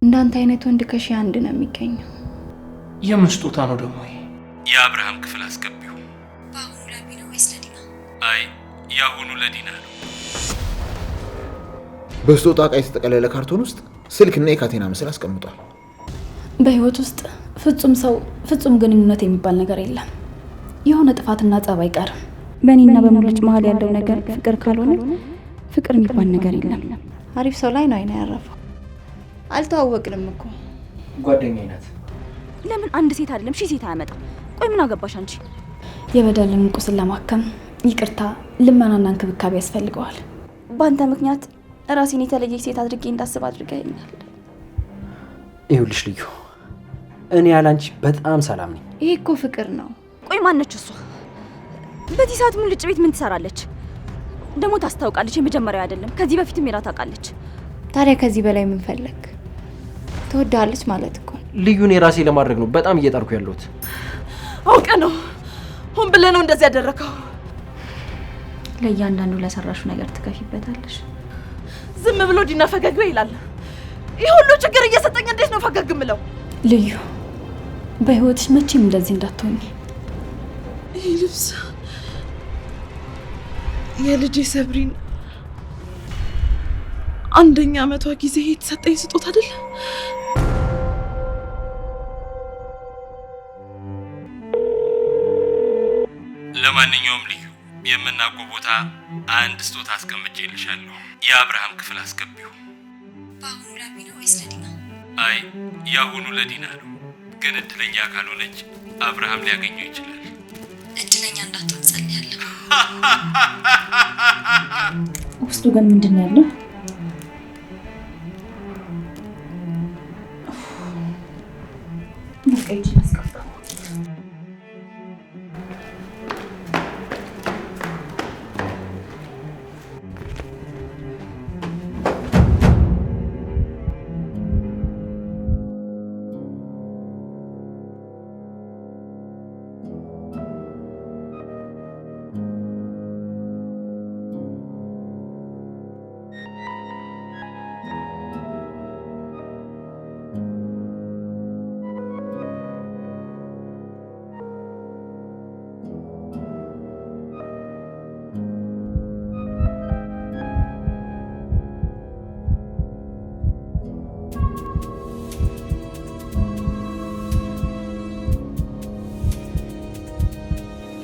እንዳንተ አይነት ወንድ ከሺህ አንድ ነው የሚገኘው። የምን ስጦታ ነው ደግሞ? የአብርሃም ክፍል አስገቢው። በአሁኑ ለቢ ነው ወይስ ለዲና? አይ የአሁኑ ለዲና ነው። በስጦታ ዕቃ የተጠቀለለ ካርቶን ውስጥ ስልክና የካቴና ምስል አስቀምጧል። በህይወት ውስጥ ፍጹም ሰው ፍጹም ግንኙነት የሚባል ነገር የለም። የሆነ ጥፋትና ጸብ አይቀርም። በእኔና በሙሉች መሀል ያለው ነገር ፍቅር ካልሆነ ፍቅር የሚባል ነገር የለም። አሪፍ ሰው ላይ ነው አይና ያረፈው። አልተዋወቅንም እኮ ጓደኛዬ ናት። ለምን አንድ ሴት አይደለም ሺህ ሴት አያመጣም? ቆይ ምን አገባሽ አንቺ? የበደልን ቁስል ለማከም ይቅርታ፣ ልመናና እንክብካቤ ያስፈልገዋል። በአንተ ምክንያት ራሴን የተለየች ሴት አድርጌ እንዳስብ አድርገኸኛል። ይኸውልሽ ልዩ፣ እኔ ያላንቺ በጣም ሰላም ነኝ። ይሄ እኮ ፍቅር ነው። ቆይ ማነች እሷ? በዚህ ሰዓት ሙልጭ ቤት ምን ትሰራለች? ደግሞ ታስታውቃለች። የመጀመሪያው አይደለም፣ ከዚህ በፊትም ሄዳ ታውቃለች። ታዲያ ከዚህ በላይ ምን ፈለግ? ትወዳለች ማለት እኮ። ልዩን የራሴ ለማድረግ ነው በጣም እየጣርኩ ያለሁት። አውቀ ነው፣ ሆን ብለህ ነው እንደዚህ ያደረከው። ለእያንዳንዱ ለሰራሹ ነገር ትከፊበታለሽ። ዝም ብሎ ዲና ፈገግ በይ ይላል። ይህ ሁሉ ችግር እየሰጠኝ እንዴት ነው ፈገግ ምለው? ልዩ፣ በህይወትሽ መቼም እንደዚህ እንዳትሆኝ። ይህ ልብስ የልጄ ሰብሪን አንደኛ ዓመቷ ጊዜ የተሰጠኝ ስጦታ አይደል? ለማንኛውም ልዩ የምናውቀው ቦታ አንድ ስጦታ አስቀምጬልሻለሁ። የአብርሃም ክፍል አስገቢው። በአሁኑ ለቢ ነው ወይስ ለዲና? አይ የአሁኑ ለዲና ነው፣ ግን እድለኛ ካልሆነች አብርሃም ሊያገኘው ይችላል። እድለኛ እንዳትሆን ጸልያለሁ። ውስጡ ግን ምንድን ነው ያለው? መስቀል አስቀምጣ።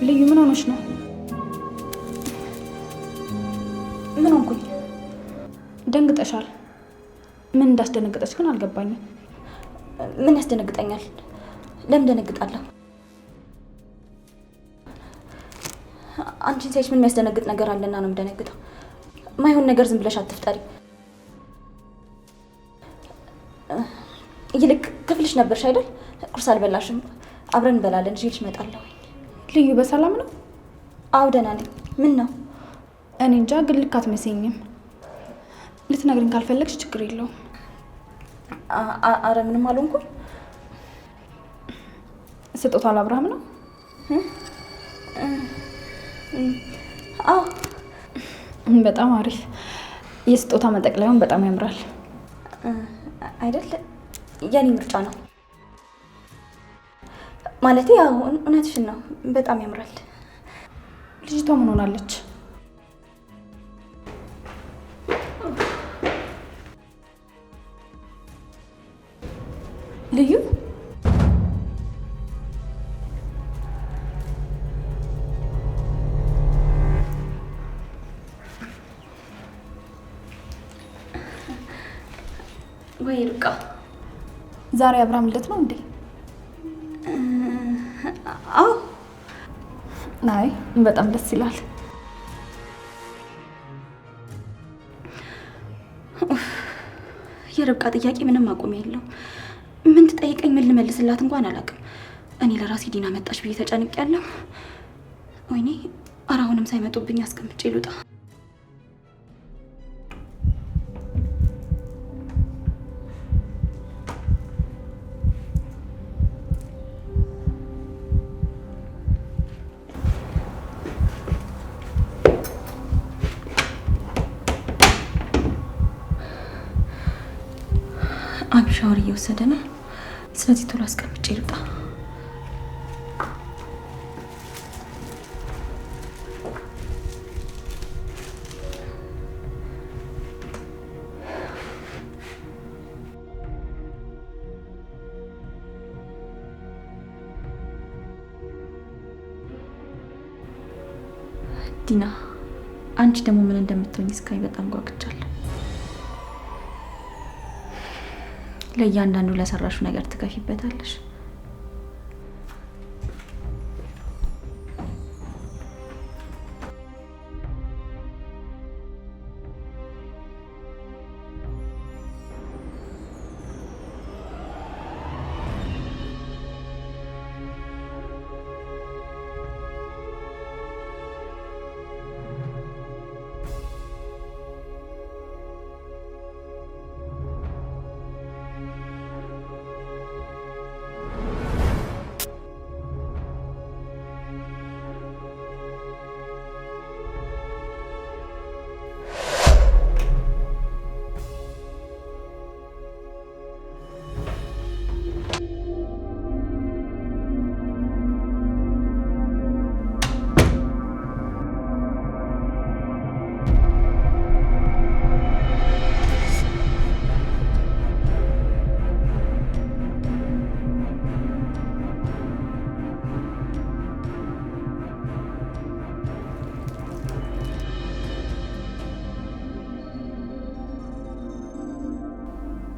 ልዩ ምን ሆነሽ ነው? ምን ሆንኩኝ? ደንግጠሻል። ምን እንዳስደነግጠች ግን አልገባኝም። ምን ያስደነግጠኛል? ለምን ደነግጣለሁ? አንቺን ሳይሽ ምን የሚያስደነግጥ ነገር አለና ነው የምደነግጠው? ማይሆን ነገር ዝም ብለሽ አትፍጠሪ። ይልቅ ክፍልሽ ነበርሽ አይደል? ቁርስ አልበላሽም። አብረን እንበላለን። ይዤልሽ እመጣለሁ። ልዩ በሰላም ነው? አዎ ደህና ነኝ። ምን ነው? እኔ እንጃ፣ ግን ልክ አትመስይኝም። ልትነግሪኝ ካልፈለግሽ ችግር የለውም። አረ ምንም አልሆንኩም። ስጦታው ለአብርሃም ነው? አዎ። በጣም አሪፍ። የስጦታ መጠቅለያውን በጣም ያምራል አይደል? የኔ ምርጫ ነው ማለት። ያው እውነትሽን ነው፣ በጣም ያምራል። ልጅቷ ምን ሆናለች? ልዩ ወይ ርቃ፣ ዛሬ አብርሃም ልደት ነው እንዴ? አዎ። አይ በጣም ደስ ይላል። የርብቃ ጥያቄ ምንም ማቆሚያ የለው። ምን ትጠይቀኝ ምን ልመልስላት እንኳን አላውቅም። እኔ ለራሴ ዲና መጣች ብዬ ተጨንቄያለሁ። ወይኔ አሁንም ሳይመጡብኝ አስቀምጬ ልውጣ። አቢ ሻወር እየወሰደ ነው። ስለዚህ ቶሎ አስቀምጬ ልውጣ። ዲና፣ አንቺ ደግሞ ምን እንደምትሆኝ እስካይ በጣም ጓጉቻለሁ። ለእያንዳንዱ ለሰራሹ ነገር ትከፊበታለሽ።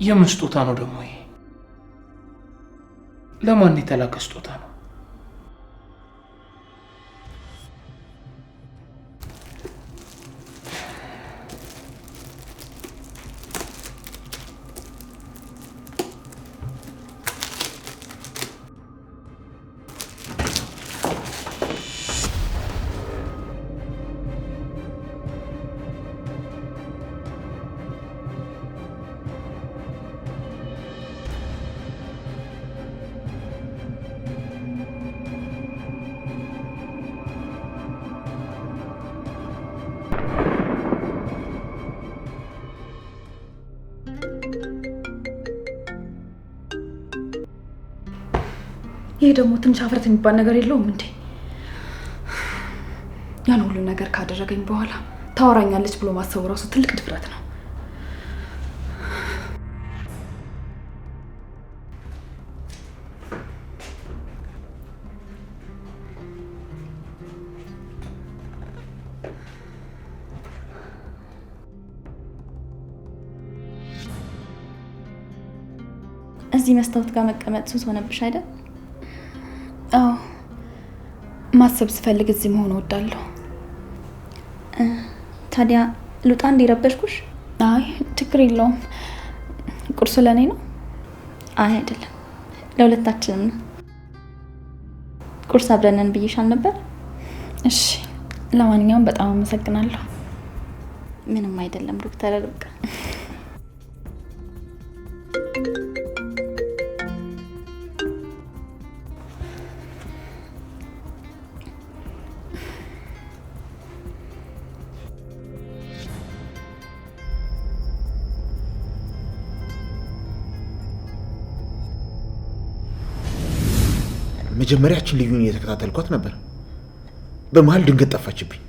የምን ስጦታ ነው ደግሞ ይሄ? ለማን የተላከ ስጦታ ነው? ይሄ ደግሞ ትንሽ አፍረት የሚባል ነገር የለውም እንዴ? ያን ሁሉ ነገር ካደረገኝ በኋላ ታወራኛለች ብሎ ማሰቡ ራሱ ትልቅ ድፍረት ነው። እዚህ መስታወት ጋር መቀመጥ ሱስ ሆነብሽ አይደል? አዎ፣ ማሰብ ስፈልግ እዚህ መሆን እወዳለሁ። ታዲያ ልውጣ እንዲረበሽኩሽ? አይ ችግር የለውም። ቁርሱ ለእኔ ነው? አይ አይደለም፣ ለሁለታችንም ነው። ቁርስ አብረንን ብዬሻል ነበር? እሺ፣ ለማንኛውም በጣም አመሰግናለሁ። ምንም አይደለም ዶክተር ርብቃ። መጀመሪያችን ልዩን እየተከታተልኳት ነበር። በመሀል ድንገት ጠፋችብኝ።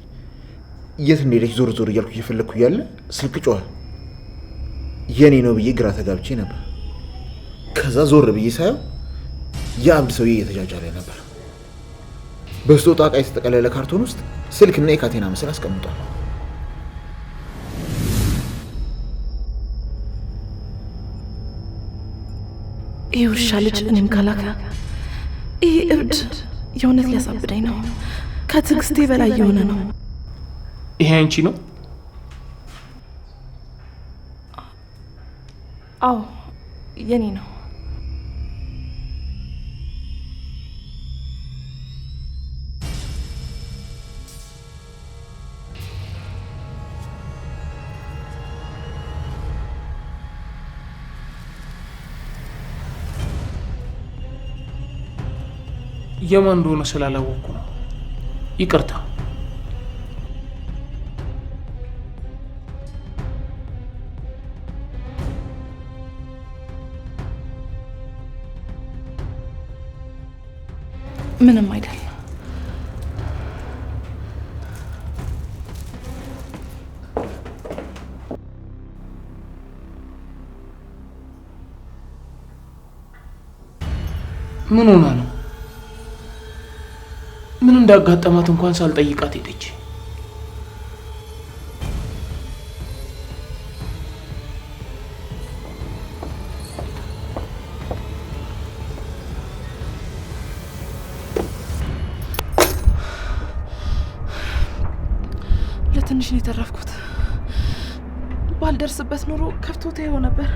የት እንደሄደች ዞር ዞር እያልኩ እየፈለግኩ እያለ ስልክ ጮኸ። የኔ ነው ብዬ ግራ ተጋብቼ ነበር። ከዛ ዞር ብዬ ሳየው የአብድ ሰውዬ እየተጃጃለ ነበር። በስጦታ ዕቃ የተጠቀለለ ካርቶን ውስጥ ስልክና የካቴና ምስል አስቀምጧል። ይህ ውሻ ልጅ እኔም ካላካ ይህ እብድ የእውነት ሊያሳብደኝ ነው። ከትዕግስቴ በላይ የሆነ ነው። ይሄ አንቺ ነው? አዎ የኔ ነው። የማን እንደሆነ ስላላወቅኩ ነው። ይቅርታ። ምንም አይደል። ምን ሆና ነው? ምን እንዳጋጠማት እንኳን ሳልጠይቃት ሄደች። ለትንሽ ነው የተረፍኩት። ባልደርስበት ኖሮ ከፍቶት ይሆን ነበር።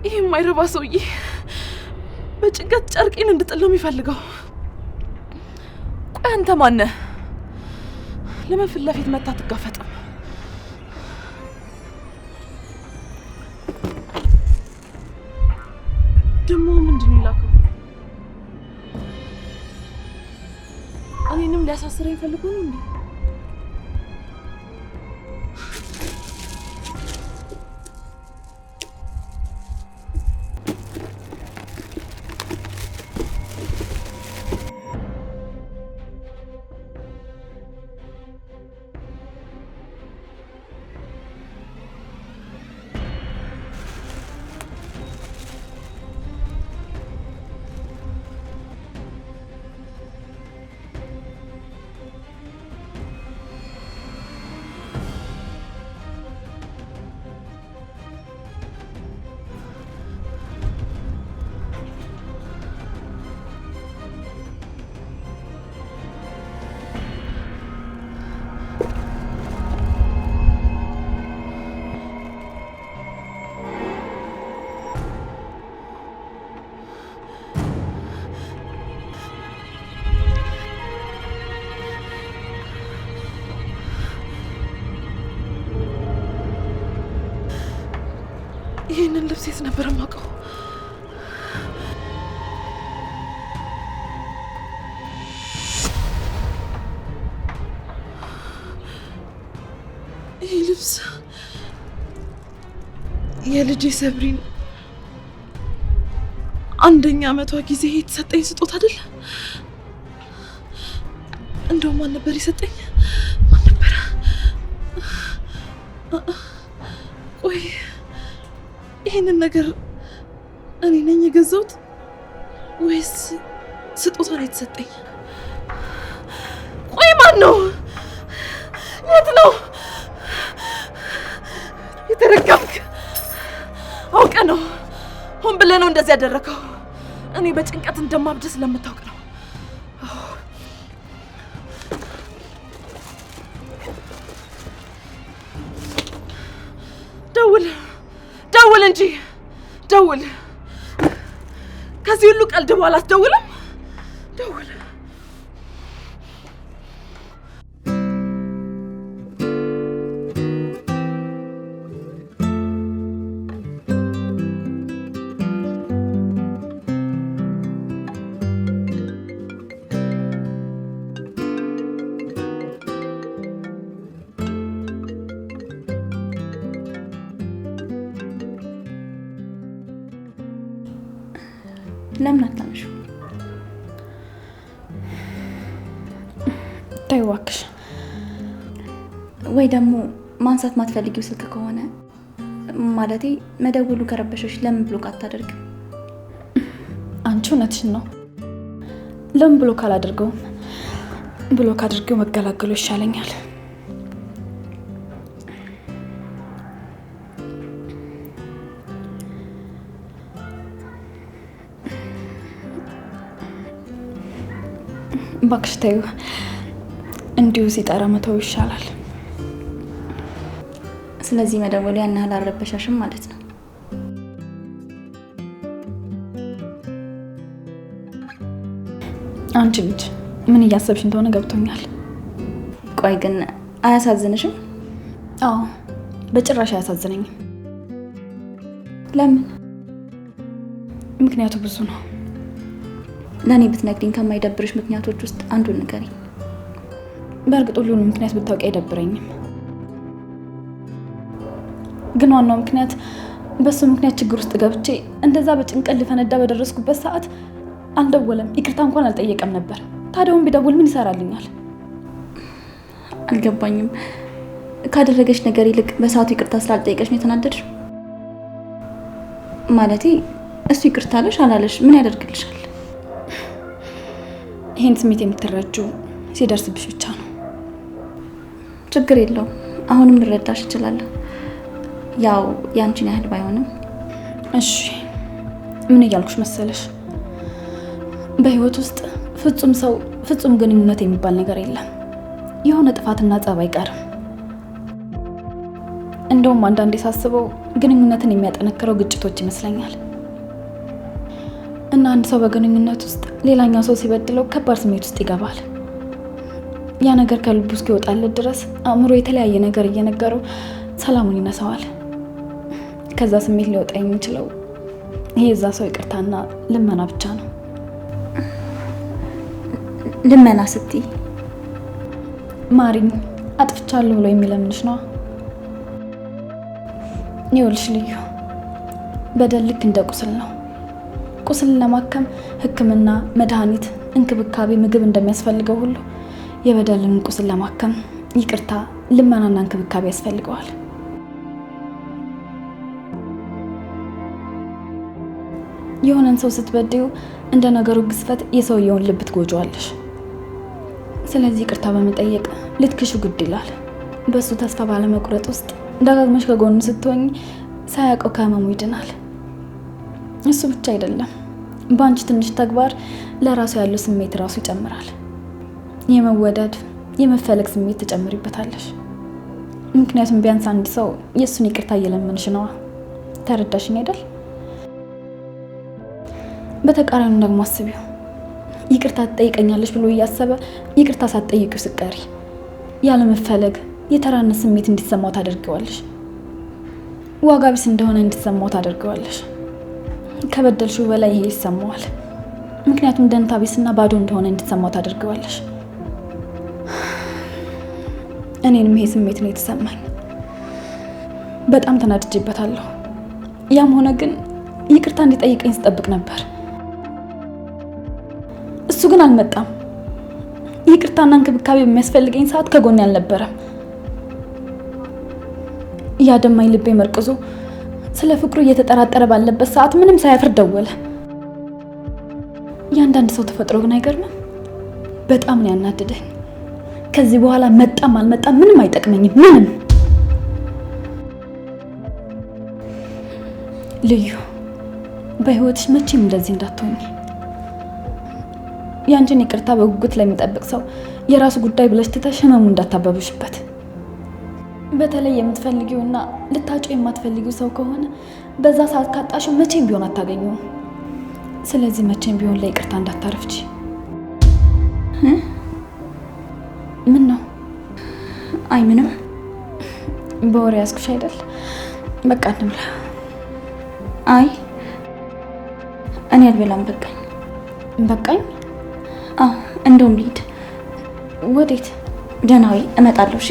ይህ የማይረባ ሰውዬ በጭንቀት ጨርቄን እንድጥለው የሚፈልገው። ቆይ አንተ ማነህ? ለምን ፊት ለፊት መታ አትጋፈጥም? ደግሞ ምንድን ነው የላከው? እኔንም ሊያሳስረኝ ፈልጎ ነው እንዴ? ይህንን ልብስ የት ነበር የማውቀው? ይህ ልብስ የልጄ ሰብሪን 1ኛ ዓመቷ ጊዜ የተሰጠኝ ስጦታ አይደል? እንደው ማን ነበር የሰጠኝ? ማን ነበር? ቆይ ይህንን ነገር እኔ ነኝ የገዛሁት ወይስ ስጦታ ነው የተሰጠኝ? ቆይ ማን ነው? የት ነው የተረገምክ? አውቀ ነው? ሆን ብለህ ነው እንደዚህ ያደረከው? እኔ በጭንቀት እንደማብድ ስለምታውቅ ነው። ደውል እንጂ ደውል። ከዚህ ሁሉ ቀልድ በኋላ አትደውልም? ደውል። ለምን አታነሹ? ተይው እባክሽ። ወይ ደግሞ ማንሳት ማትፈልጊው ስልክ ከሆነ ማለቴ መደወሉ ከረበሸሽ ለምን ብሎክ አታደርግም? አንቺ እውነትሽን ነው። ለምን ብሎክ አላደርገውም? ብሎክ አድርጌው መገላገሉ ይሻለኛል። እባክሽ ተይው። እንዲሁ ሲጠራ መተው ይሻላል። ስለዚህ መደወሉ ያን ያህል አልረበሻሽም ማለት ነው? አንቺ ልጅ ምን እያሰብሽ እንደሆነ ገብቶኛል። ቆይ ግን አያሳዝንሽም? አዎ በጭራሽ አያሳዝነኝም። ለምን? ምክንያቱ ብዙ ነው። ለኔ ብትነግሪኝ ከማይደብርሽ ምክንያቶች ውስጥ አንዱን ንገሪኝ። በእርግጥ ሁሉንም ምክንያት ብታውቂ አይደብረኝም፣ ግን ዋናው ምክንያት በሱ ምክንያት ችግር ውስጥ ገብቼ እንደዛ በጭንቀት ልፈነዳ በደረስኩበት ሰዓት አልደወለም፣ ይቅርታ እንኳን አልጠየቀም ነበር። ታዲያውን ቢደውል ምን ይሰራልኛል? አልገባኝም። ካደረገች ነገር ይልቅ በሰዓቱ ይቅርታ ስላልጠየቀች ነው የተናደድሽ? ማለቴ እሱ ይቅርታ አለሽ አላለሽ ምን ያደርግልሻል? ይህን ስሜት የምትረጂው ሲደርስብሽ ብቻ ነው። ችግር የለውም። አሁንም ልረዳሽ እችላለሁ። ያው ያንቺን ያህል ባይሆንም። እሺ ምን እያልኩሽ መሰለሽ? በህይወት ውስጥ ፍጹም ግንኙነት የሚባል ነገር የለም። የሆነ ጥፋትና ጸብ አይቀርም። እንደውም አንዳንዴ ሳስበው ግንኙነትን የሚያጠነክረው ግጭቶች ይመስለኛል። እና አንድ ሰው በግንኙነት ውስጥ ሌላኛው ሰው ሲበድለው ከባድ ስሜት ውስጥ ይገባል። ያ ነገር ከልቡ እስኪወጣለት ድረስ አእምሮ የተለያየ ነገር እየነገረው ሰላሙን ይነሳዋል። ከዛ ስሜት ሊወጣ የሚችለው ይሄ የዛ ሰው ይቅርታና ልመና ብቻ ነው። ልመና ስትይ ማሪኝ አጥፍቻለሁ ብሎ የሚለምንሽ ነው። ይኸውልሽ ልዩ፣ በደል ልክ እንደ ቁስል ነው። ቁስልን ለማከም ሕክምና፣ መድኃኒት፣ እንክብካቤ፣ ምግብ እንደሚያስፈልገው ሁሉ የበደልን ቁስል ለማከም ይቅርታ፣ ልመናና እንክብካቤ ያስፈልገዋል። የሆነን ሰው ስትበድዩ እንደ ነገሩ ግዝፈት የሰውየውን ልብ ትጎጂዋለሽ። ስለዚህ ይቅርታ በመጠየቅ ልትክሹ ግድ ይላል። በሱ ተስፋ ባለመቁረጥ ውስጥ ደጋግመሽ ከጎኑ ስትሆኝ ሳያውቀው ከህመሙ ይድናል። እሱ ብቻ አይደለም፣ በአንቺ ትንሽ ተግባር ለራሱ ያለው ስሜት ራሱ ይጨምራል። የመወደድ የመፈለግ ስሜት ትጨምሪበታለሽ። ምክንያቱም ቢያንስ አንድ ሰው የእሱን ይቅርታ እየለመንሽ ነዋ። ተረዳሽኝ አይደል? በተቃራኒው ደግሞ አስቢው። ይቅርታ ትጠይቀኛለሽ ብሎ እያሰበ ይቅርታ ሳትጠይቂው ስትቀሪ ያለመፈለግ የተራነት ስሜት እንዲሰማው ታደርገዋለሽ። ዋጋ ቢስ እንደሆነ እንዲሰማው ታደርገዋለሽ። ከበደልሽው በላይ ይሄ ይሰማዋል። ምክንያቱም ደንታ ቢስና ባዶ እንደሆነ እንዲሰማው ታደርገዋለሽ። እኔንም ይሄ ስሜት ነው የተሰማኝ። በጣም ተናድጄበታለሁ። ያም ሆነ ግን ይቅርታ እንዲጠይቀኝ ስጠብቅ ነበር። እሱ ግን አልመጣም። ይቅርታና እንክብካቤ በሚያስፈልገኝ ሰዓት ከጎኔ አልነበረም። ያደማኝ ልቤ መርቅዞ ስለ ፍቅሩ እየተጠራጠረ ባለበት ሰዓት ምንም ሳያፍር ደወለ። ያንዳንድ ሰው ተፈጥሮ ግን አይገርምም? በጣም ነው ያናደደኝ። ከዚህ በኋላ መጣም አልመጣም ምንም አይጠቅመኝም። ምንም። ልዩ፣ በህይወትሽ መቼም እንደዚህ እንዳትሆኚ። ያንቺን ይቅርታ በጉጉት ለሚጠብቅ ሰው የራሱ ጉዳይ ብለሽ ትተሽ ህመሙ እንዳታበብሽበት። በተለይ የምትፈልጊውና ልታጪው የማትፈልጊው ሰው ከሆነ በዛ ሰዓት ካጣሽው መቼም ቢሆን አታገኘውም። ስለዚህ መቼም ቢሆን ለይቅርታ እንዳታረፍጂ። ምን ነው? አይ ምንም። በወሬ ያዝኩሽ አይደል? በቃ እንብላ። አይ እኔ አልበላም፣ በቃኝ። በቃኝ? አዎ እንደውም ልሂድ። ወዴት? ደህናዊ እመጣለሁ። እሺ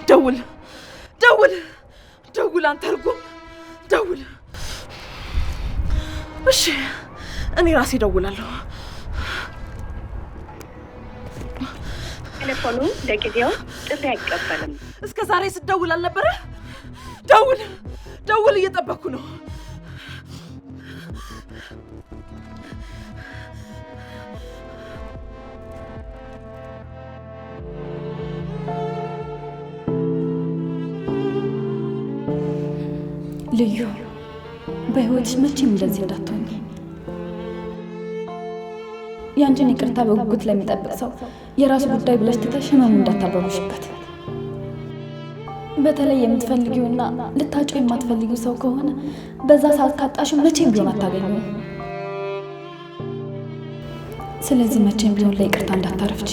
ደውል ደውል ደውል፣ አንተ እርጉም ደውል። እሺ እኔ ራሴ ደውላለሁ። ቴሌፎኑ ለጊዜው ጥሪ አይቀበልም። እስከ ዛሬ ስትደውል አልነበረ? ደውል ደውል፣ እየጠበኩ ነው። ልዩ፣ በህይወትሽ መቼም እንደዚህ እንዳትሆኚ። ያንቺን ይቅርታ በጉጉት ለሚጠብቅ ሰው የራሱ ጉዳይ ብለሽ ትተሽ ህመሙ እንዳታበብሽበት። በተለይ የምትፈልጊውና ልታጪው የማትፈልጊው ሰው ከሆነ በዛ ሰዓት ካጣሽው መቼም ቢሆን አታገኘውም። ስለዚህ መቼም ቢሆን ለይቅርታ እንዳታረፍጂ።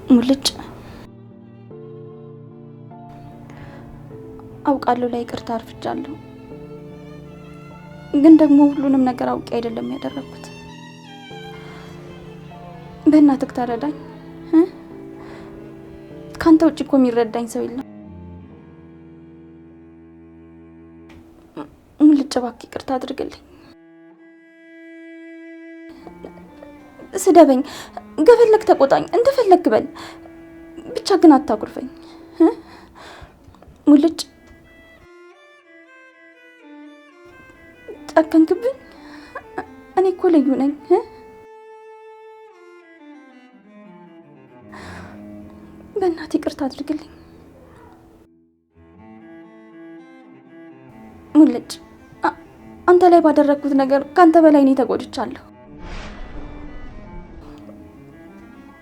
ሙልጭ አውቃለሁ ላይ ይቅርታ አርፍጃለሁ። ግን ደግሞ ሁሉንም ነገር አውቄ አይደለም ያደረኩት። በእናትህ ተረዳኝ። ካንተ ውጭ እኮ የሚረዳኝ ሰው የለም። ሙልጭ እባክህ ይቅርታ አድርግልኝ። ስደበኝ፣ ገፈለክ ተቆጣኝ፣ እንደፈለክ በል፣ ብቻ ግን አታኩርፈኝ። ሙልጭ ጨከንክብኝ። እኔ እኮ ልዩ ነኝ። በእናትህ ይቅርታ አድርግልኝ ሙልጭ። አንተ ላይ ባደረግኩት ነገር ካንተ በላይ እኔ ተጎድቻለሁ።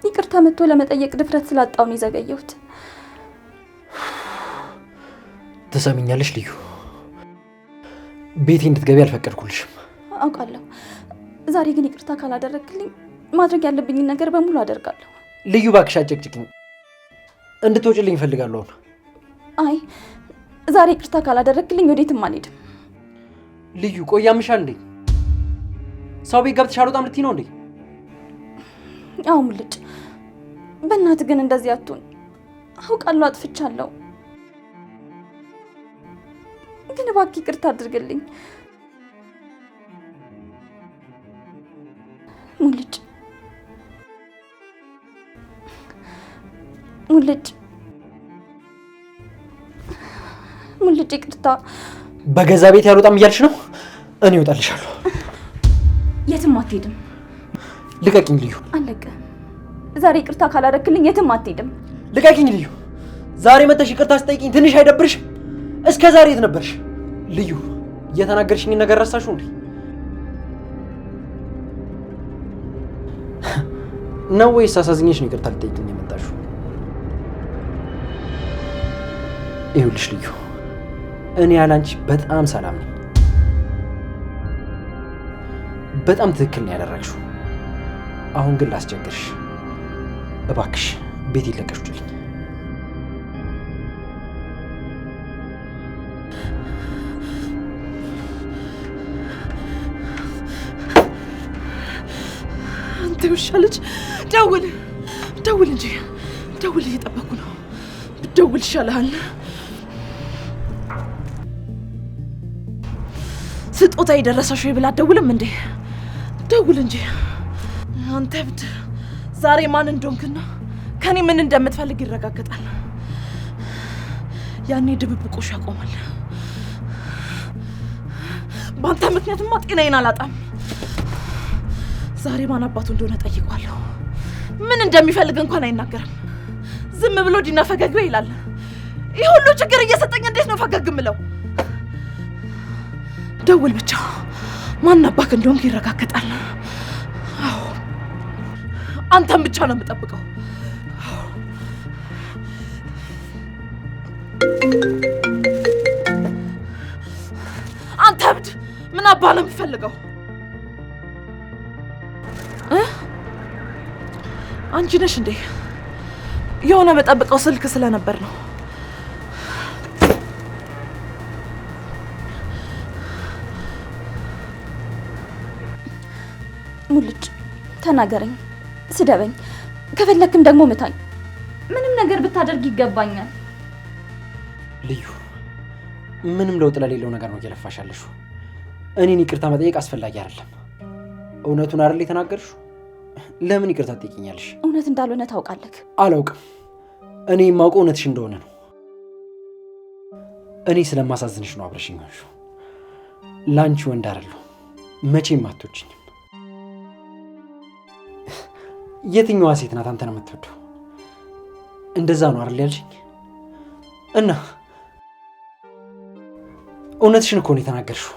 ይቅርታ መጥቶ ለመጠየቅ ድፍረት ስላጣው ነው የዘገየሁት። ትሰሚኛለሽ ልዩ፣ ቤቴ እንድትገቢ አልፈቀድኩልሽም። አውቃለሁ። ዛሬ ግን ይቅርታ ካላደረግልኝ ማድረግ ያለብኝን ነገር በሙሉ አደርጋለሁ። ልዩ እባክሽ አጨቅጭቅኝ፣ እንድትወጪልኝ እፈልጋለሁ። አይ ዛሬ ይቅርታ ካላደረግልኝ ወዴትም አልሄድም። ልዩ ቆይ ያምሻል እንዴ? ሰው ቤት ገብተሽ አልወጣም ልትይ ነው እንዴ? አዎ ሙልጭ፣ በእናትህ ግን እንደዚህ አትሁን። አውቃለሁ አጥፍቻለሁ፣ ግን እባክህ ይቅርታ አድርግልኝ ሙልጭ። ሙልጭ ሙልጭ ይቅርታ። በገዛ ቤት ያልወጣም እያልሽ ነው? እኔ እወጣልሻለሁ። የትም አትሄድም። ልቀቂኝ ልዩ። አለቀም። ዛሬ ይቅርታ ካላደረክልኝ የትም አትሄድም። ልቀቂኝ ልዩ። ዛሬ መተሽ ይቅርታ ስጠይቂኝ ትንሽ አይደብርሽም? እስከ ዛሬ የት ነበርሽ ልዩ? እየተናገርሽኝ ነገር ረሳሽው እንዴ? ነው ወይስ አሳዝኜሽ ነው ይቅርታ ልጠይቂኝ የመጣሽው? ይኸውልሽ ልዩ፣ እኔ ያላንቺ በጣም ሰላም ነኝ። በጣም ትክክል ነው ያደረግሽው። አሁን ግን ላስቸግርሽ፣ እባክሽ ቤት ይለቀሽ ውጭልኝ። አንተ ውሻ ልጅ፣ ደውል ደውል እንጂ ደውል፣ እየጠበኩ ነው። ብትደውል ይሻልሃል። ስጦታ የደረሰሽ ወይ ብላ አትደውልም እንዴ? ደውል እንጂ አንተ ብድ። ዛሬ ማን እንደሆንክና ከኔ ምን እንደምትፈልግ ይረጋገጣል። ያኔ ድብብቆሽ ያቆማል። በአንተ ምክንያትማ ጤናዬን አላጣም። ዛሬ ማን አባቱ እንደሆነ ጠይቋለሁ። ምን እንደሚፈልግ እንኳን አይናገርም። ዝም ብሎ ዲና ፈገግ በይ ይላል። ይህ ሁሉ ችግር እየሰጠኝ እንዴት ነው ፈገግ ምለው? ደውል ብቻ፣ ማን አባክ እንደሆንክ ይረጋገጣል። አዎ አንተም ብቻ ነው የምጠብቀው። አንተ እብድ፣ ምን አባ ነው የምትፈልገው? አንቺ ነሽ እንዴ? የሆነ መጠብቀው ስልክ ስለነበር ነው። ሙልጭ ተናገረኝ፣ ስደበኝ፣ ከፈለክም ደግሞ ምታኝ። ምንም ነገር ብታደርግ ይገባኛል። ልዩ፣ ምንም ለውጥ ለሌለው ነገር ነው እየለፋሽ ያለሽው። እኔን ይቅርታ መጠየቅ አስፈላጊ አይደለም። እውነቱን አይደል የተናገርሽው? ለምን ይቅርታ ትጠይቂኛለሽ? እውነት እንዳልሆነ ታውቃለህ። አላውቅም። እኔ የማውቀው እውነትሽ እንደሆነ ነው። እኔ ስለማሳዝንሽ ነው አብረሽኝ ሆንሽው። ላንቺ ወንድ አይደለሁ፣ መቼም አትወጂኝም። የትኛዋ ሴት ናት አንተን የምትወደው? እንደዛ ነው አይደል ያልሽኝ? እና እውነትሽን እኮ ነው የተናገርሽው።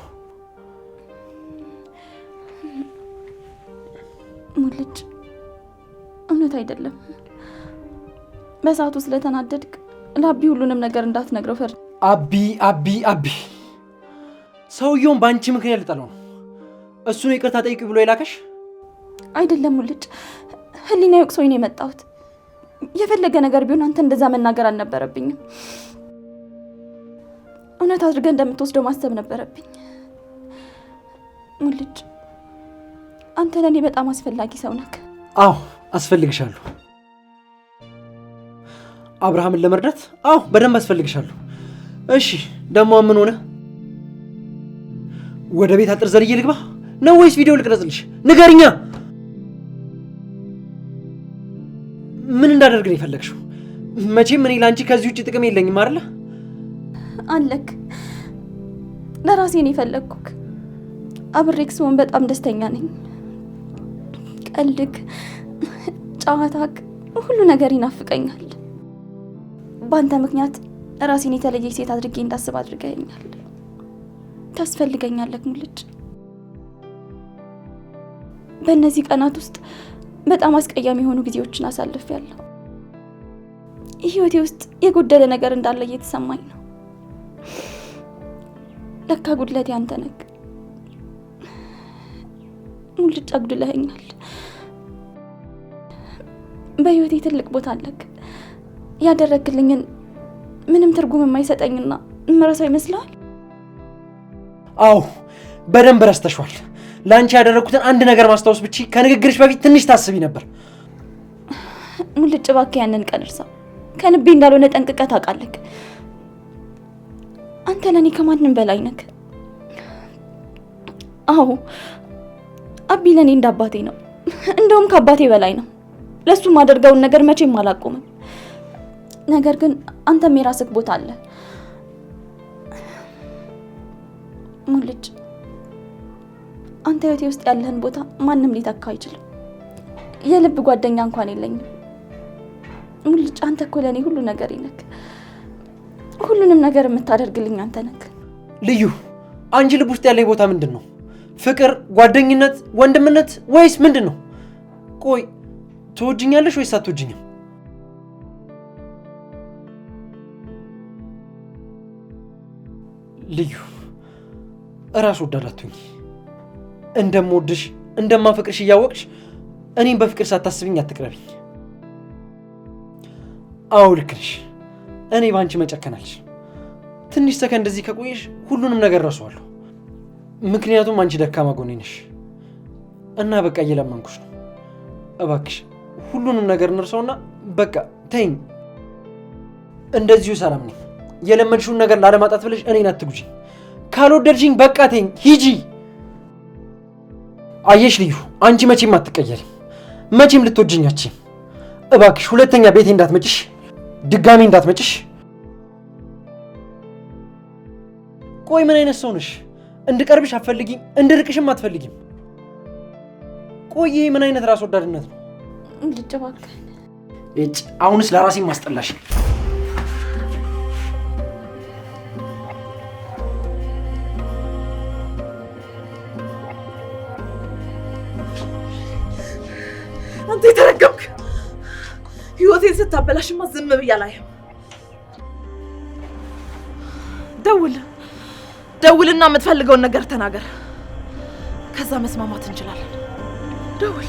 ሙልጭ እውነት አይደለም። በሰዓቱ ስለተናደድክ ለአቢ ሁሉንም ነገር እንዳትነግረው ፈርድ። አቢ ሰውየውን በአንቺ ምክንያት ልጠለው ነው። እሱ ነው ይቅርታ ጠይቂ ብሎ የላከሽ? አይደለም ሙልጭ፣ ህሊና ወቅሶኝ ነው የመጣሁት። የፈለገ ነገር ቢሆን አንተ እንደዛ መናገር አልነበረብኝም። እውነት አድርገህ እንደምትወስደው ማሰብ ነበረብኝ። ሙልጭ አንተ ለእኔ በጣም አስፈላጊ ሰው ነህ። አዎ አስፈልግሻለሁ። አብርሃምን ለመርዳት አዎ በደንብ አስፈልግሻለሁ። እሺ ደግሞ ምን ሆነ? ወደ ቤት አጥር ዘልዬ ልግባ ነው ወይስ ቪዲዮ ልቅረጽልሽ? ንገሪኛ። ምን እንዳደርግ ነው የፈለግሽው? መቼም እኔ ለአንቺ ከዚህ ውጭ ጥቅም የለኝም አይደለ? አለክ። ለራሴ ነው የፈለግኩክ። አብሬክ ስሆን በጣም ደስተኛ ነኝ። ቀልድክ፣ ጨዋታክ፣ ሁሉ ነገር ይናፍቀኛል። በአንተ ምክንያት ራሴን የተለየች ሴት አድርጌ እንዳስብ አድርገኛል። ታስፈልገኛለክ ሙልጭ። በእነዚህ ቀናት ውስጥ በጣም አስቀያሚ የሆኑ ጊዜዎችን አሳልፌያለሁ። ህይወቴ ውስጥ የጎደለ ነገር እንዳለ እየተሰማኝ ነው። ለካ ጉድለቴ አንተ ነህ። ሙልጭ አጉድለኸኛል። በህይወቴ ትልቅ ቦታ አለክ። ያደረግልኝን ምንም ትርጉም የማይሰጠኝና ምረሳው ይመስላል? አዎ በደንብ ረስተሽዋል። ለአንቺ ያደረኩትን አንድ ነገር ማስታወስ ብቻ ከንግግርሽ በፊት ትንሽ ታስቢ ነበር። ሙልጭ እባክህ ያንን ቀን እርሳው። ከልቤ እንዳልሆነ ጠንቅቀህ ታውቃለህ። አንተ ለእኔ ከማንም በላይ ነህ። አዎ አቢ ለእኔ እንደ አባቴ ነው። እንደውም ከአባቴ በላይ ነው። ለሱ ማደርገውን ነገር መቼም አላቆምም። ነገር ግን አንተም የራስህ ቦታ አለ ሙልጭ። አንተ ህይወቴ ውስጥ ያለህን ቦታ ማንም ሊተካ አይችልም። የልብ ጓደኛ እንኳን የለኝም ሙልጭ። አንተ እኮ ለእኔ ሁሉ ነገር ነህ። ሁሉንም ነገር የምታደርግልኝ አንተ ነህ። ልዩ፣ አንቺ ልብ ውስጥ ያለኝ ቦታ ምንድን ነው? ፍቅር፣ ጓደኝነት፣ ወንድምነት ወይስ ምንድን ነው? ቆይ ትወጂኛለሽ ወይስ አትወጂኝም? ልዩ፣ እራስ ወዳድ አትሁኝ። እንደምወድሽ እንደማፈቅርሽ እያወቅሽ እኔም በፍቅር ሳታስብኝ አትቅረብኝ። አዎ ልክ ነሽ። እኔ በአንቺ መጨከን አልችልም። ትንሽ ሰከንድ እዚህ ከቆየሽ ሁሉንም ነገር ረሳዋለሁ። ምክንያቱም አንቺ ደካማ ጎኔ ነሽ እና በቃ እየለመንኩሽ ነው። እባክሽ ሁሉንም ነገር እንርሳውና በቃ ተይኝ። እንደዚሁ ሰላም ነኝ። የለመድሽውን ነገር ላለማጣት ብለሽ እኔን አትጉጂ። ካልወደድሽኝ በቃ ተይኝ፣ ሂጂ። አየሽ ልዩ፣ አንቺ መቼም አትቀየሪም። መቼም ልትወጂኝ አትችይም። እባክሽ ሁለተኛ ቤቴ እንዳትመጭሽ፣ ድጋሚ እንዳትመጭሽ። ቆይ ምን አይነት ሰው ነሽ? እንድቀርብሽ አትፈልጊም፣ እንድርቅሽም አትፈልጊም። ቆይ ይሄ ምን አይነት ራስ ወዳድነት ነው? ልጅ እባክህ። አሁንስ ለራሴ ማስጠላሽ። አንተ የተረገምክ! ህይወቴን ስታበላሽማ ዝም ብዬ አላየም። ደውልና የምትፈልገውን ነገር ተናገር። ከዛ መስማማት እንችላለን። ደውል።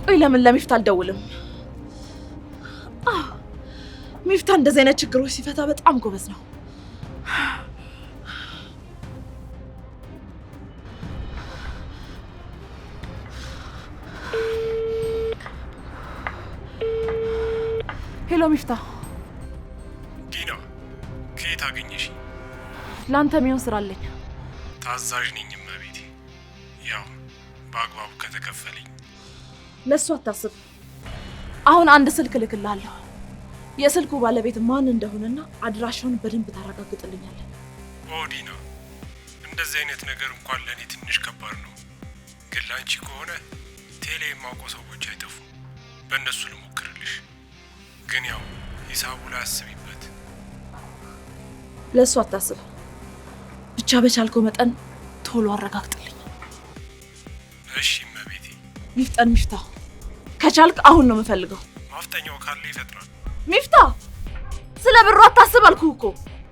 ቆይ ለምን ለሚፍታ አልደውልም? ሚፍታ እንደዚህ አይነት ችግሮች ሲፈታ በጣም ጎበዝ ነው። ሄሎ ሚፍታ። ዲና፣ ከየት አገኘሽ? ለአንተ የሚሆን ስራ አለኝ። ታዛዥ ነኝ እመቤቴ። ያው በአግባቡ ከተከፈለኝ። ለሱ አታስብ። አሁን አንድ ስልክ ልክልሃለሁ። የስልኩ ባለቤት ማን እንደሆነና አድራሻውን በደንብ ታረጋግጥልኛለህ። ዲና፣ እንደዚህ አይነት ነገር እንኳን ለእኔ ትንሽ ከባድ ነው፣ ግን ለአንቺ ከሆነ ቴሌ የማውቀው ሰዎች አይጠፉም። በእነሱ ልሞክርልሽ፣ ግን ያው ሂሳቡ ላይ አስቢበት። ለሱ አታስብ፣ ብቻ በቻልከው መጠን ቶሎ አረጋግጥልኝ። እሺ እመቤቴ። ይፍጠን ሚፍታ፣ ከቻልክ አሁን ነው የምፈልገው። ማፍጠኛው ካለ ይፈጥናል። ሚፍታ ስለ ብሩ አታስብ አልኩህ እኮ።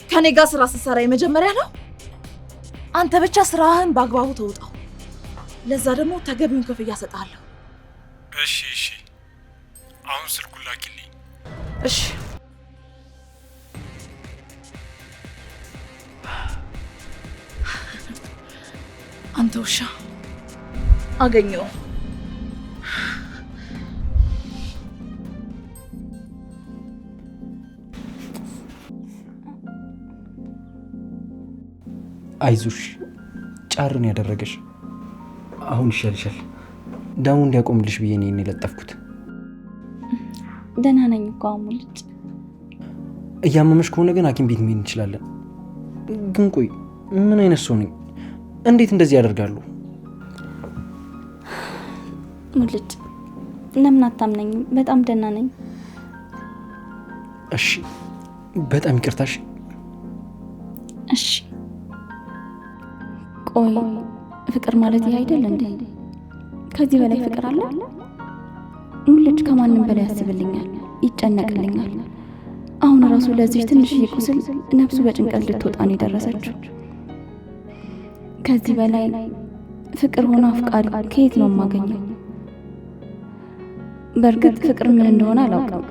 ከኔ ጋር ስራ ስትሰራ የመጀመሪያ ነው። አንተ ብቻ ስራህን በአግባቡ ተውጣው። ለዛ ደግሞ ተገቢውን ክፍያ እሰጥሃለሁ። እሺ እሺ፣ አሁን ስልኩን ላኪልኝ። እሺ አንተ ውሻ አገኘው። አይዞሽ፣ ጫርን ያደረገሽ አሁን ይሻልሻል። ደሙ እንዲያቆምልሽ ብዬ እኔ የለጠፍኩት። ደህና ነኝ እኮ ሙልጭ። እያመመሽ ከሆነ ግን ሐኪም ቤት መሄድ እንችላለን። ግን ቆይ ምን አይነት ሰው ነኝ? እንዴት እንደዚህ ያደርጋሉ? ሙልጭ ለምን አታምነኝም? በጣም ደህና ነኝ። እሺ በጣም ይቅርታሽ። እሺ ቆይ ፍቅር ማለት ይሄ አይደል እንዴ? ከዚህ በላይ ፍቅር አለ? ሙልጭ ከማንም በላይ ያስብልኛል፣ ይጨነቅልኛል። አሁን ራሱ ለዚህ ትንሽዬ ቁስል ነፍሱ በጭንቀት ልትወጣ ነው የደረሰችው። ከዚህ በላይ ፍቅር ሆነ አፍቃሪ ከየት ነው የማገኘው? በእርግጥ ፍቅር ምን እንደሆነ አላውቅም።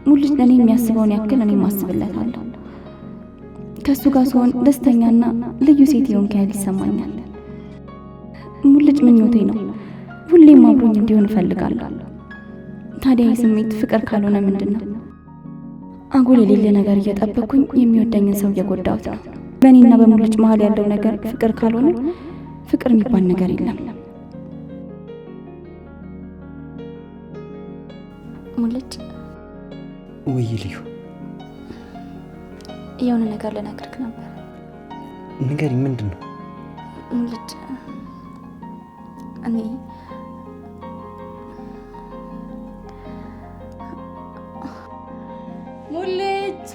ሙልጭ ለኔ የሚያስበውን ያክል እኔ ማስብለታለሁ። ከሱ ጋር ስሆን ደስተኛና ልዩ ሴት የሆንኩ ያህል ይሰማኛል። ሙልጭ ምኞቴ ነው፣ ሁሌም አብሮኝ እንዲሆን እፈልጋለሁ። ታዲያ የስሜት ፍቅር ካልሆነ ምንድን ነው? አጉል የሌለ ነገር እየጠበኩኝ የሚወደኝን ሰው እየጎዳሁት ነው። በእኔና በሙልጭ መሀል ያለው ነገር ፍቅር ካልሆነ ፍቅር የሚባል ነገር የለም። ሙልጭ ወይ ልዩ፣ የሆነ ነገር ልነግርህ ነበር። ንገሪኝ። ምንድን ነው? ሙልጭ እኔ ሙልጭ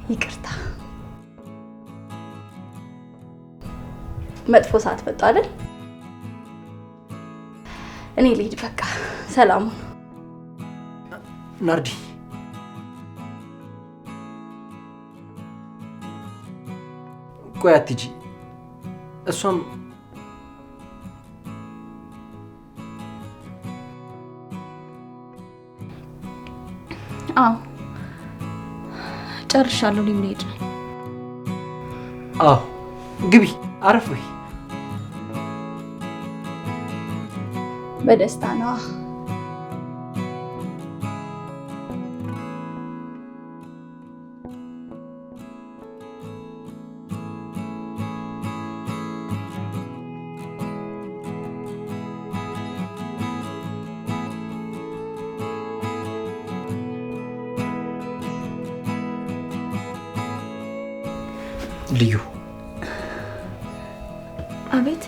ይቅርታ፣ መጥፎ ሰዓት መጣ አይደል? እኔ ልሂድ በቃ። ሰላሙን ናርዲ። ቆይ አትሂጂ። እሷም አዎ ጨርሻለሁ። ልሄድ ነው። አዎ ግቢ፣ አረፍ በይ። በደስታ ነዋ። ልዩ። አቤት።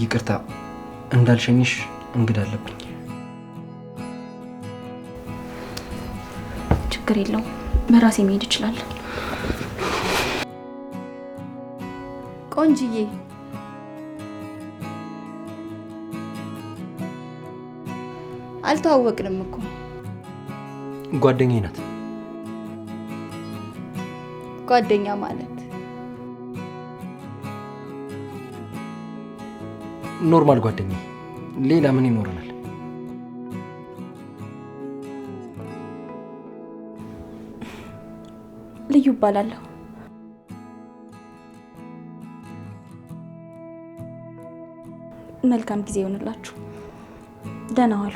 ይቅርታ እንዳልሸኝሽ እንግዳ አለብኝ። ችግር የለውም፣ በራሴ መሄድ እችላለሁ። ቆንጅዬ፣ አልተዋወቅንም እኮ። ጓደኛዬ ናት። ጓደኛ ማለት ኖርማል ጓደኛ፣ ሌላ ምን ይኖረናል? ልዩ እባላለሁ። መልካም ጊዜ ይሆንላችሁ። ደህና ዋሉ።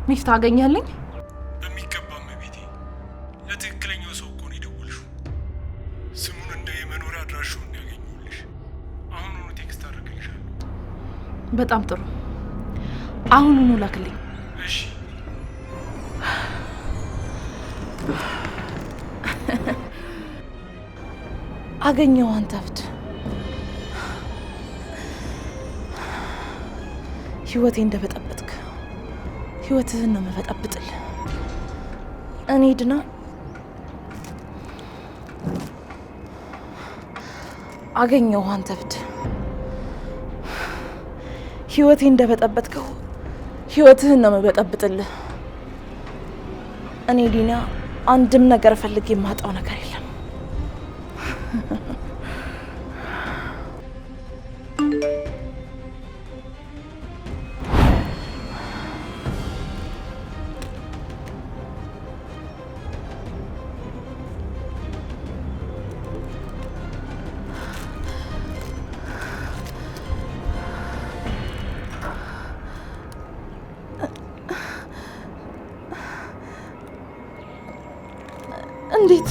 ሚፍታ አገኘልኝ? በሚገባ ስሙን እንደ የመኖሪያ አድራሻውን ያገኘሁልሽ። አሁኑኑ ቴክስት አድርግልሻለሁ። በጣም ጥሩ። አሁኑኑ ላክልኝ። እሺ። አገኘው አንተ እብድ። ህይወቴ እንደበጠበጥክ ህይወትህን ነው መበጠብጥል። እኔ ድና አገኘው አንተ እብድ። ህይወቴ እንደበጠበጥከው ህይወትህን ነው መበጠብጥልህ። እኔ ዲና አንድም ነገር ፈልጌ የማጣው ነገር የለም። እንዴት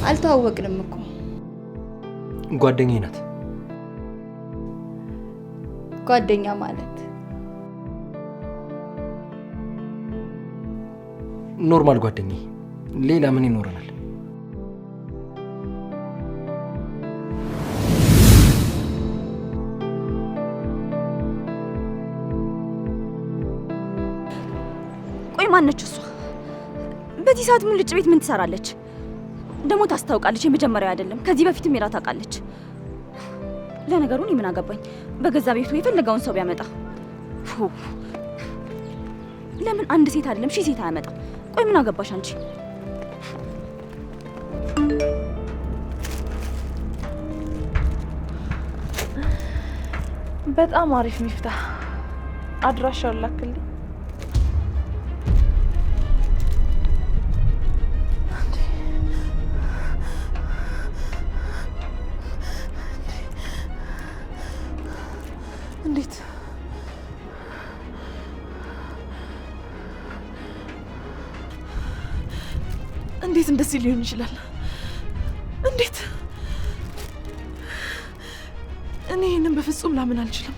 አልተዋወቅንም እኮ። ጓደኛዬ ናት። ጓደኛ ማለት ኖርማል ጓደኛዬ፣ ሌላ ምን ይኖረናል? ቆይ ማነች እሷ? በዚህ ሰዓት ሙልጭ ቤት ምን ትሰራለች? ደግሞ ታስታውቃለች። የመጀመሪያው አይደለም፣ ከዚህ በፊትም ሄዳ ታውቃለች። ለነገሩ እኔ ምን አገባኝ? በገዛ ቤቱ የፈለገውን ሰው ቢያመጣ ለምን አንድ ሴት አይደለም 1000 ሴት አያመጣ? ቆይ ምን አገባሽ አንቺ? በጣም አሪፍ ሚፍታ። አድራሻውን ላክልኝ። እንዴት እንዴት እንደዚህ ሊሆን ይችላል? እንዴት? እኔ ይህንን በፍጹም ላምን አልችልም።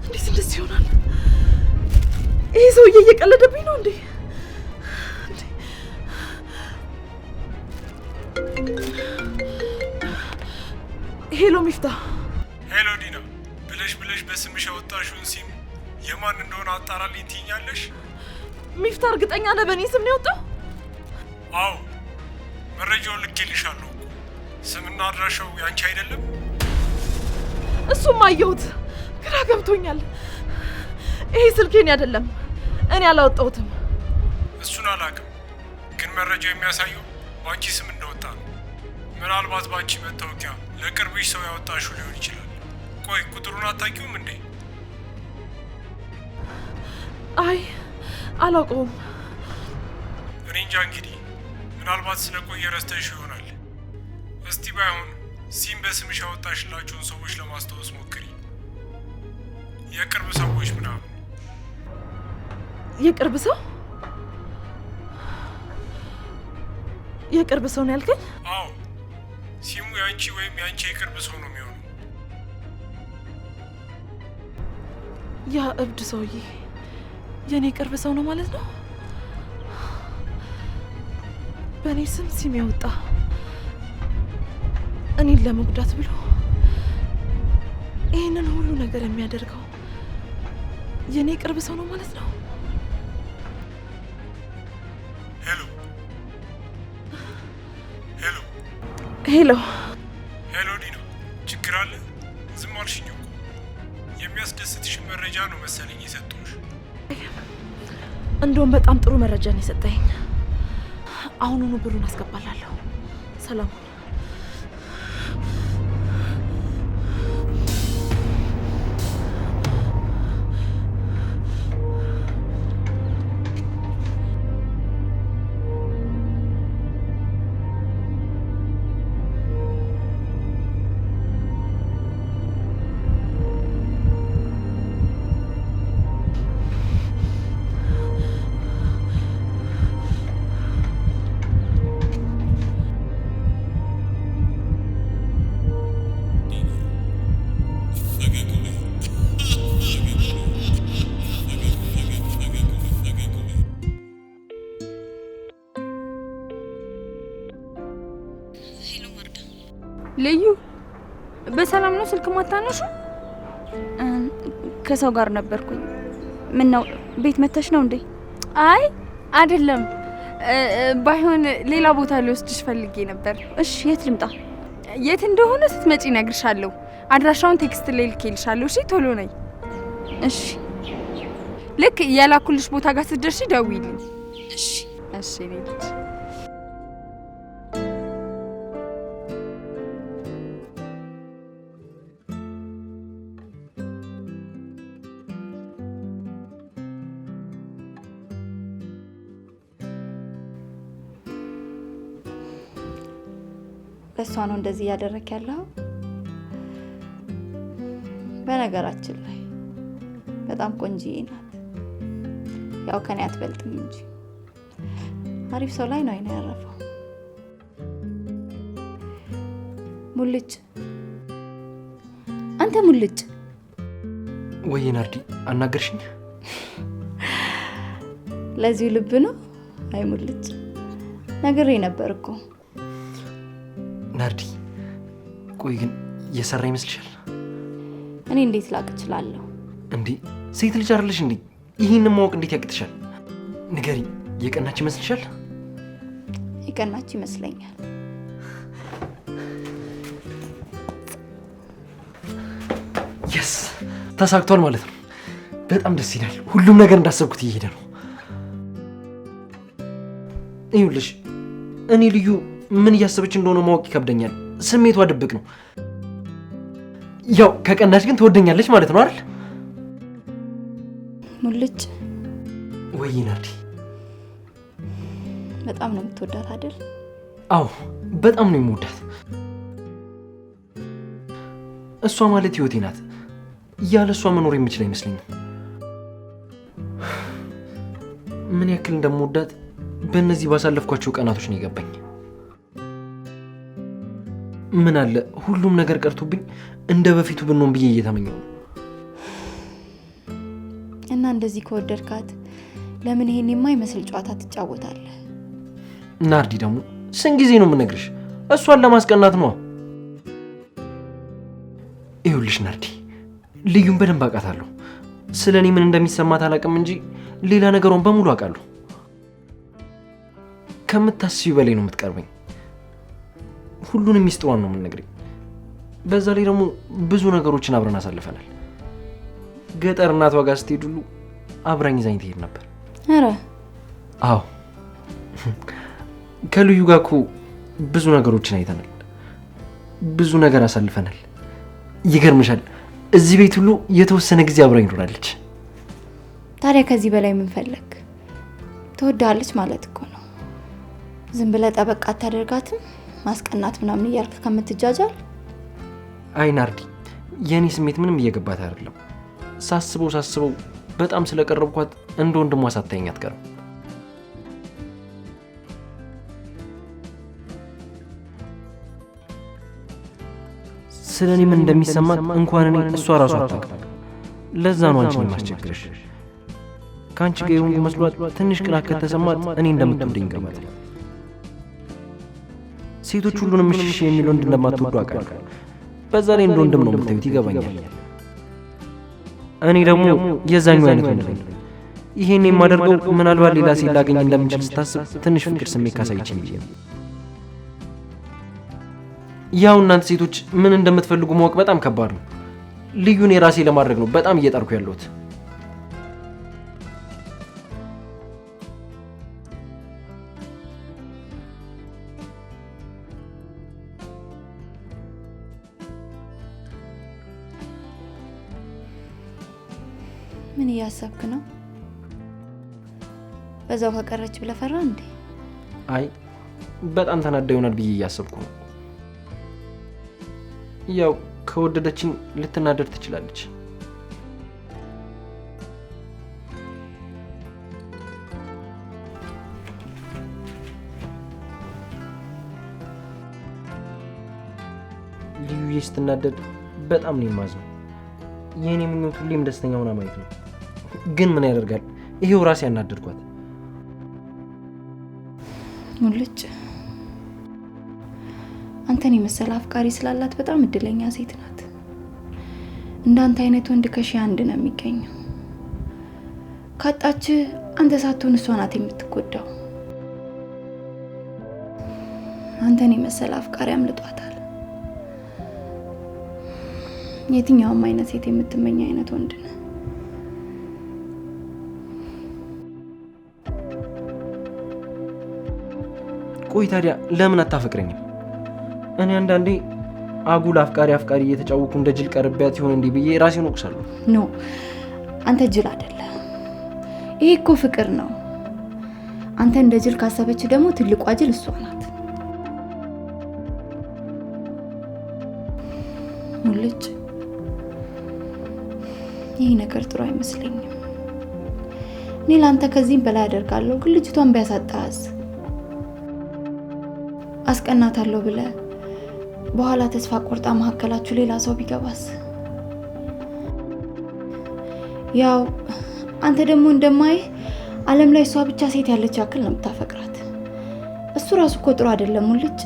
እንዴት እንደዚህ ይሆናል? ይሄ ሰውዬ እየቀለደብኝ ነው እንዴ? ሄሎ ሚፍታ። ሄሎ ዲና፣ ብለሽ በስምሽ ያወጣሽውን ሲም የማን እንደሆነ አጣራልኝ ትይኛለሽ? ሚፍታ፣ እርግጠኛ ነህ በእኔ ስም ነው የወጣው? አዎ፣ መረጃውን ልኬልሻለሁ። ስምና አድራሻው ያንቺ አይደለም? እሱም አየሁት፣ ግራ ገብቶኛል። ይሄ ስልኬን አይደለም፣ እኔ አላወጣሁትም። እሱን አላውቅም፣ ግን መረጃው የሚያሳየው በአንቺ ስም እንደወጣ ነው። ምናልባት በአንቺ መታወቂያ ለቅርብሽ ሰው ያወጣሽው ሊሆን ይችላል። ቆይ ቁጥሩን አታውቂውም እንዴ? አይ አላውቀውም። እኔ እንጃ እንግዲህ፣ ምናልባት ስለቆየ ረስተሽ ይሆናል። እስቲ ባይሆን ሲም በስምሽ ያወጣሽላቸውን ሰዎች ለማስታወስ ሞክሪ። የቅርብ ሰዎች ምናምን። የቅርብ ሰው? የቅርብ ሰው ነው ያልከኝ? አዎ፣ ሲሙ ያንቺ ወይም ያንቺ የቅርብ ሰው ነው የሚሆነው። ያ እብድ ሰውዬ የኔ ቅርብ ሰው ነው ማለት ነው? በእኔ ስም ሲም ያወጣ እኔን ለመጉዳት ብሎ ይህንን ሁሉ ነገር የሚያደርገው የኔ ቅርብ ሰው ነው ማለት ነው? ሄሎ ሄሎ ሄሎ ሄሎ ዲና፣ ችግር አለ? ዝም አልሽኝ እኮ። የሚያስደስትሽን መረጃ ነው መሰለኝ የሰጠሁሽ። እንደውም በጣም ጥሩ መረጃ ነው የሰጠኝ። አሁኑኑ ብሩን አስገባላለሁ። ሰላም። ልዩ በሰላም ነው? ስልክ ማታነሹ? ከሰው ጋር ነበርኩኝ። ምን ነው ቤት መተሽ ነው እንዴ? አይ አይደለም፣ ባይሆን ሌላ ቦታ ልወስድሽ ፈልጌ ነበር። እሺ የት ልምጣ? የት እንደሆነ ስትመጪ እነግርሻለሁ። አድራሻውን ቴክስት ላይ ልኬልሻለሁ። እሺ ቶሎ ነይ። እሺ ልክ የላኩልሽ ቦታ ጋር ስትደርሺ ደውይልኝ። እሺ እሺ ልጅ እሷ ነው እንደዚህ እያደረክ ያለው? በነገራችን ላይ በጣም ቆንጂዬ ናት። ያው ከኔ አትበልጥም እንጂ አሪፍ ሰው ላይ ነው አይነ ያረፈው። ሙልጭ፣ አንተ ሙልጭ። ወይ ናርዲ አናገርሽኝ? ለዚህ ልብ ነው? አይ ሙልጭ ነግሬ ነበር እኮ። ናርዲ ቆይ ግን እየሰራ ይመስልሻል? እኔ እንዴት ላቅ እችላለሁ እንዴ? ሴት ልጅ አይደለሽ እንዴ? ይህንን ማወቅ እንዴት ያቅትሻል? ንገሪኝ፣ የቀናች ይመስልሻል? የቀናች ይመስለኛል። የስ ተሳክቷል ማለት ነው። በጣም ደስ ይላል። ሁሉም ነገር እንዳሰብኩት እየሄደ ነው። ይኸውልሽ እኔ ልዩ ምን እያሰበች እንደሆነ ማወቅ ይከብደኛል። ስሜቷ ድብቅ ነው። ያው ከቀናች ግን ትወደኛለች ማለት ነው አይደል? ሙልጭ ወይ ናርዲ፣ በጣም ነው የምትወዳት አይደል? አዎ በጣም ነው የምወዳት። እሷ ማለት ህይወቴ ናት። ያለ እሷ መኖር የምችል አይመስለኝም። ምን ያክል እንደምወዳት በእነዚህ ባሳለፍኳቸው ቀናቶች ነው የገባኝ። ምን አለ ሁሉም ነገር ቀርቶብኝ እንደ በፊቱ ብንሆን ብዬ እየተመኘው ነው። እና እንደዚህ ከወደድካት ለምን ይሄን የማይመስል ጨዋታ ትጫወታለህ? ናርዲ ደግሞ ስንት ጊዜ ነው የምነግርሽ? እሷን ለማስቀናት ነው። ይኸውልሽ ናርዲ፣ ልዩን በደንብ አውቃታለሁ። ስለ እኔ ምን እንደሚሰማት አላውቅም እንጂ ሌላ ነገሯን በሙሉ አውቃለሁ። ከምታስቢው በላይ ነው የምትቀርበኝ። ሁሉንም ሚስጥሯን ነው የምንነግረኝ። በዛ ላይ ደግሞ ብዙ ነገሮችን አብረን አሳልፈናል። ገጠር እናቷ ጋር ስትሄድ ሁሉ አብራኝ ይዛኝ ትሄድ ነበር። ኧረ አዎ፣ ከልዩ ጋር እኮ ብዙ ነገሮችን አይተናል። ብዙ ነገር አሳልፈናል። ይገርምሻል፣ እዚህ ቤት ሁሉ የተወሰነ ጊዜ አብራኝ ኖራለች። ታዲያ ከዚህ በላይ ምን ፈለግ? ትወዳለች ማለት እኮ ነው። ዝም ብለህ ጠበቃ አታደርጋትም? ማስቀናት ምናምን እያልክ ከምትጃጃል። አይ ናርዲ፣ የኔ ስሜት ምንም እየገባት አይደለም። ሳስበው በጣም ስለቀረብኳት እንደ ወንድሟ ሳታየኝ አትቀርም። ስለ እኔ ምን እንደሚሰማት እንኳን እኔ እሷ ራሷ አታውቅም። ለዛ ነው አንቺን የማስቸግርሽ። ከአንቺ ጋር የሆንኩ መስሏት ትንሽ ቅናት ከተሰማት እኔ እንደምትወደኝ ገባታል። ሴቶች ሁሉንም እሺ የሚል ወንድ እንደማትወዱ አውቃለሁ። በዛ ላይ እንደ ወንድም ነው የምታዩት፣ ይገባኛል። እኔ ደግሞ የዛኛው አይነት ወንድ ነኝ። ይሄን የማደርገው ምናልባት ሌላ ሴት ላገኝ እንደምችል ስታስብ ትንሽ ፍቅር ስሜት ካሳይችኝ ብዬ ነው። ያው እናንተ ሴቶች ምን እንደምትፈልጉ ማወቅ በጣም ከባድ ነው። ልዩን የራሴ ለማድረግ ነው በጣም እየጣርኩ ያለሁት። ምን እያሰብክ ነው? በዛው ከቀረች ብለህ ፈራ እንዴ? አይ በጣም ተናዳ ይሆናል ብዬ እያሰብኩ ነው። ያው ከወደደችኝ ልትናደድ ትችላለች። ልዩዬ ስትናደድ በጣም ነው የማዝነው። የኔ ምኞት ሁሌም ደስተኛ ሆና ማየት ነው። ግን ምን ያደርጋል፣ ይሄው ራሴ ያናደድኳት። ሙልጭ አንተን የመሰለ አፍቃሪ ስላላት በጣም እድለኛ ሴት ናት። እንዳንተ አይነት ወንድ ከሺህ አንድ ነው የሚገኘው። ካጣች አንተ ሳትሆን እሷ ናት የምትጎዳው። አንተን የመሰለ አፍቃሪ አምልጧታል። የትኛውም አይነት ሴት የምትመኝ አይነት ወንድ ነው። ቆይ ታዲያ ለምን አታፈቅረኝም? እኔ አንዳንዴ አጉል አፍቃሪ እየተጫወኩ እንደ ጅል ቀርቢያት ይሆን እንዲህ ብዬ ራሴን ወቅሳለሁ። ኖ አንተ ጅል አይደለም። ይሄ እኮ ፍቅር ነው። አንተ እንደ ጅል ካሰበች ደግሞ ትልቋ ጅል እሷ ናት። ሙልጭ ይህ ነገር ጥሩ አይመስለኝም። እኔ ለአንተ ከዚህም በላይ አደርጋለሁ፣ ግን ልጅቷን ቢያሳጣስ? አስቀናታለሁ ብለህ በኋላ ተስፋ ቆርጣ መሀከላችሁ ሌላ ሰው ቢገባስ? ያው አንተ ደግሞ እንደማይህ ዓለም ላይ እሷ ብቻ ሴት ያለች ያክል ነው የምታፈቅራት። እሱ ራሱ እኮ ጥሩ አይደለም ሙልጭ።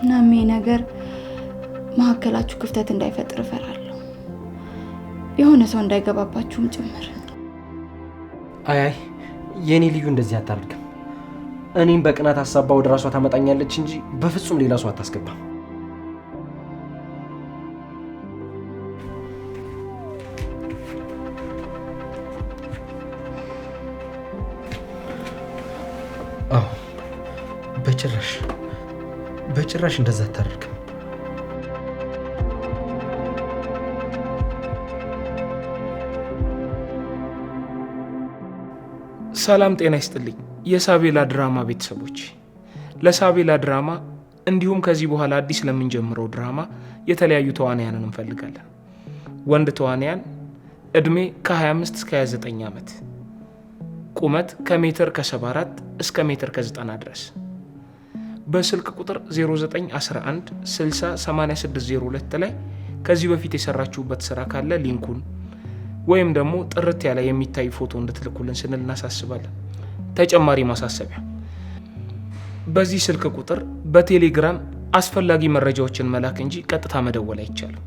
እናም ይሄ ነገር መሀከላችሁ ክፍተት እንዳይፈጥር እፈራለሁ፣ የሆነ ሰው እንዳይገባባችሁም ጭምር። አይ የኔ ልዩ እንደዚህ አታደርግም። እኔም በቅናት ሀሳባ ወደ ራሷ ታመጣኛለች እንጂ በፍጹም ሌላ ሰው አታስገባም። አዎ በጭራሽ እንደዛ አታደርግም። ሰላም ጤና ይስጥልኝ የሳቤላ ድራማ ቤተሰቦች። ለሳቤላ ድራማ እንዲሁም ከዚህ በኋላ አዲስ ለምንጀምረው ድራማ የተለያዩ ተዋንያንን እንፈልጋለን። ወንድ ተዋንያን እድሜ ከ25 እስከ 29 ዓመት፣ ቁመት ከሜትር ከ74 እስከ ሜትር ከ90 ድረስ። በስልክ ቁጥር 0911 60 8602 ላይ ከዚህ በፊት የሰራችሁበት ስራ ካለ ሊንኩን ወይም ደግሞ ጥርት ያለ የሚታይ ፎቶ እንድትልኩልን ስንል እናሳስባለን። ተጨማሪ ማሳሰቢያ፣ በዚህ ስልክ ቁጥር በቴሌግራም አስፈላጊ መረጃዎችን መላክ እንጂ ቀጥታ መደወል አይቻልም።